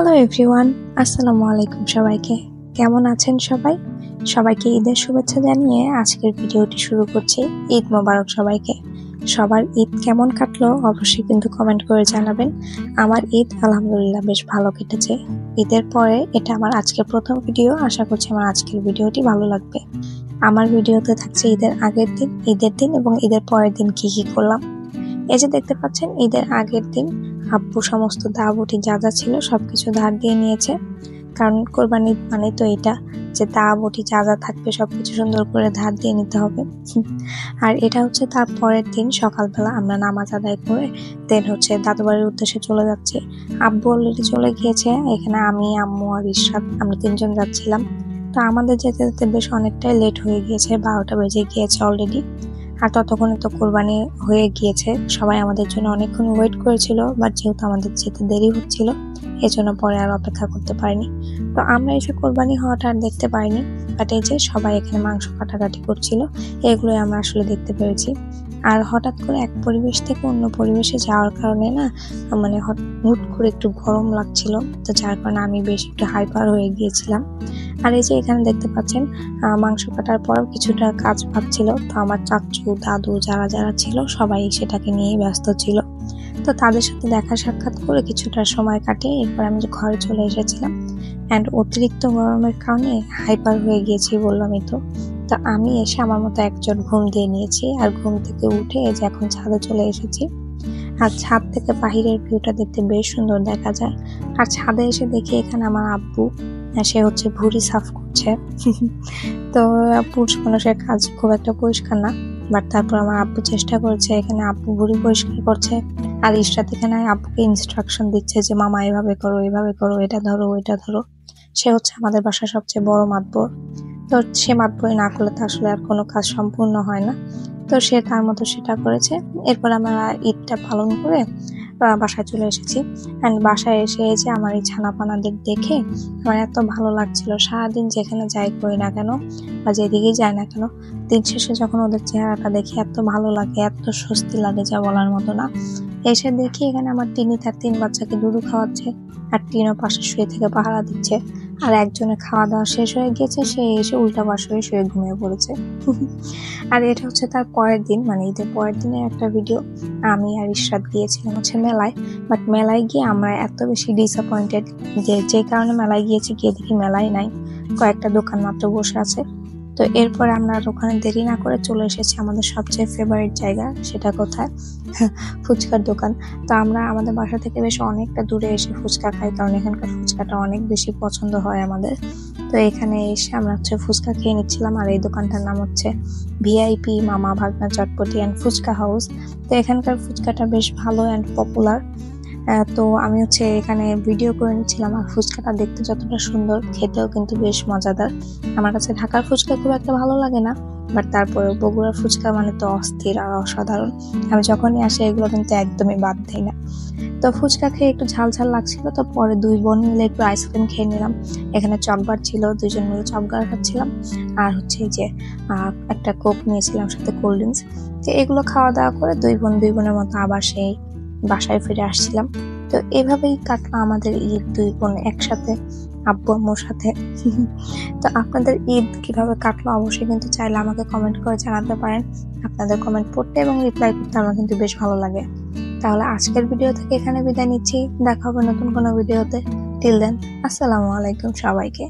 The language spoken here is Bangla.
হ্যালো এভরিওয়ান, আসসালামু আলাইকুম সবাইকে। কেমন আছেন সবাই? সবাইকে ঈদের শুভেচ্ছা জানিয়ে আজকের ভিডিওটি শুরু করছি। ঈদ মোবারক সবাইকে। সবার ঈদ কেমন কাটলো অবশ্যই কিন্তু কমেন্ট করে জানাবেন। আমার ঈদ আলহামদুলিল্লাহ বেশ ভালো কেটেছে। ঈদের পরে এটা আমার আজকের প্রথম ভিডিও। আশা করছি আমার আজকের ভিডিওটি ভালো লাগবে। আমার ভিডিওতে থাকছে ঈদের আগের দিন, ঈদের দিন এবং ঈদের পরের দিন কি কি করলাম। এই যে দেখতে পাচ্ছেন, ঈদের আগের দিন আব্বু সমস্ত দাবুটি যা যা ছিল সবকিছু ধার দিয়ে নিয়েছে, কারণ কোরবানি মানে তো এটা যে দাবুটি যা যা থাকবে সবকিছু সুন্দর করে ধার দিয়ে নিতে হবে। আর এটা হচ্ছে তার পরের দিন সকালবেলা আমরা নামাজ আদায় করে দেন হচ্ছে দাদু বাড়ির উদ্দেশ্যে চলে যাচ্ছি। আব্বু অলরেডি চলে গিয়েছে, এখানে আমি, আম্মু আর ইশরাত আমরা তিনজন যাচ্ছিলাম। তো আমাদের যেতে যেতে বেশ অনেকটাই লেট হয়ে গিয়েছে, 12টা বেজে গিয়েছে অলরেডি। আর ততক্ষণে তো কোরবানি হয়ে গিয়েছে, সবাই আমাদের জন্য অনেকক্ষণ ওয়েট করেছিল, বাট যেহেতু আমাদের যেতে দেরি হচ্ছিল এজন্য পরে আর অপেক্ষা করতে পারিনি। তো আমরা এসে কোরবানি হওয়াটা আর দেখতে পারিনি, বাট এই যে সবাই এখানে মাংস কাটাকাটি করছিল, এগুলোই আমরা আসলে দেখতে পেরেছি। আর হঠাৎ করে এক পরিবেশ থেকে অন্য পরিবেশে যাওয়ার কারণে না মানে হুট করে একটু গরম লাগছিল, তো যার কারণে আমি বেশ একটু হাইপার হয়ে গিয়েছিলাম। আর এই যে এখানে দেখতে পাচ্ছেন মাংস কাটার পর কিছুটা কাজ ভাবছিল, তো আমার চাচু দাদু যারা যারা ছিল সবাই সেটাকে নিয়ে ব্যস্ত ছিল। তো তাদের সাথে দেখা সাক্ষাৎ করে কিছুটা সময় কাটিয়ে এরপর আমি যে ঘরে চলে এসেছিলাম। অ্যান্ড অতিরিক্ত গরমের কারণে হাইপার হয়ে গিয়েছি বললামই তো। তো আমি এসে আমার মতো একজন ঘুম দিয়ে নিয়েছি, আর ঘুম থেকে উঠে এই যে এখন ছাদে চলে এসেছি। আর ছাদ থেকে বাহিরের ভিউটা দেখতে বেশ সুন্দর দেখা যায়। আর ছাদে এসে দেখি এখানে আমার আব্বু, সে হচ্ছে ভুঁড়ি সাফ করছে। তো পুরুষ মানুষের কাজ খুব একটা পরিষ্কার না, বাট তারপর আমার আব্বু চেষ্টা করেছে, এখানে আব্বু ভুঁড়ি পরিষ্কার করছে আর ইশরাত এখানে আব্বুকে ইনস্ট্রাকশন দিচ্ছে যে মামা এভাবে করো, এভাবে করো, এটা ধরো, এটা ধরো। সে হচ্ছে আমাদের বাসার সবচেয়ে বড় মাতবর, তো সে মাতবরি না করলে তো আসলে আর কোনো কাজ সম্পূর্ণ হয় না। তো সে তার মতো সেটা করেছে। এরপর আমরা ঈদটা পালন করে বাসায় চলে এসেছি। অ্যান্ড বাসায় এসে যে আমার এই ছানাপানাদের দেখে আমার এত ভালো লাগছিল। সারাদিন যেখানে যাই করি না কেন বা যেদিকেই যাই না কেন, দিন শেষে যখন ওদের চেহারাটা দেখি এত ভালো লাগে, এত স্বস্তি লাগে যা বলার মতো না। এসে দেখি এখানে আমার তিনি তার 3 বাচ্চাকে দুধু খাওয়াচ্ছে, আর টিনও পাশে শুয়ে থেকে পাহারা দিচ্ছে। আর একজনের খাওয়া দাওয়া শেষ হয়ে গেছে, সে এসে উল্টা পাশে শুয়ে ঘুমিয়ে পড়েছে। আর এটা হচ্ছে তার পরের দিন, মানে ঈদের পরের দিনের একটা ভিডিও। আমি আর ইশরাত গিয়েছিলাম হচ্ছে মেলায়, বাট মেলায় গিয়ে আমরা এত বেশি ডিসঅ্যাপয়েন্টেড যে কারণে মেলায় গিয়েছি, গিয়ে দেখি মেলায় নাই, কয়েকটা দোকান মাত্র বসে আছে। তো এরপরে আমরা ওখানে দেরি না করে চলে এসেছি আমাদের সবচেয়ে ফেভারিট জায়গা, সেটা কোথায়? ফুচকার দোকান। তো আমরা আমাদের বাসা থেকে বেশ অনেকটা দূরে এসে ফুচকা খাই, কারণ এখানকার ফুচকাটা অনেক বেশি পছন্দ হয় আমাদের। তো এখানে এসে আমরা হচ্ছে ফুচকা খেয়ে নিচ্ছিলাম, আর এই দোকানটার নাম হচ্ছে ভিআইপি মামা ভাগনা চটপটি অ্যান্ড ফুচকা হাউস। তো এখানকার ফুচকাটা বেশ ভালো অ্যান্ড পপুলার। তো আমি হচ্ছে এখানে ভিডিও করে নিচ্ছিলাম। আর ফুচকাটা দেখতে যতটা সুন্দর, খেতেও কিন্তু বেশ মজাদার। আমার কাছে ঢাকার ফুচকা খুব একটা ভালো লাগে না, বাট তারপরে বগুড়ার ফুচকা মানে তো অস্থির আর অসাধারণ। আমি যখনই আসি এগুলো কিন্তু একদমই বাদ দিই না। তো ফুচকা খেয়ে একটু ঝাল ঝাল লাগছিল, তো পরে 2 বোন মিলে একটু আইসক্রিম খেয়ে নিলাম। এখানে চকবার ছিল, 2জন মিলে চকবার খাচ্ছিলাম। আর হচ্ছে যে একটা কোক নিয়েছিলাম সাথে কোল্ড ড্রিঙ্কস। তো এগুলো খাওয়া দাওয়া করে 2 বোনের মতো আবার সেই বাসায় ফিরে আসছিলাম। তো এভাবেই কাটলো আমাদের ঈদ, 2 বোন একসাথে আব্বু আম্মুর সাথে। তো আপনাদের ঈদ কিভাবে কাটলো অবশ্যই কিন্তু চাইলে আমাকে কমেন্ট করে জানাতে পারেন। আপনাদের কমেন্ট পড়তে এবং রিপ্লাই করতে আমার কিন্তু বেশ ভালো লাগে। তাহলে আজকের ভিডিও থেকে এখানে বিদায় নিচ্ছি, দেখা হবে নতুন কোনো ভিডিওতে। টিল দেন, আসসালামু আলাইকুম সবাইকে।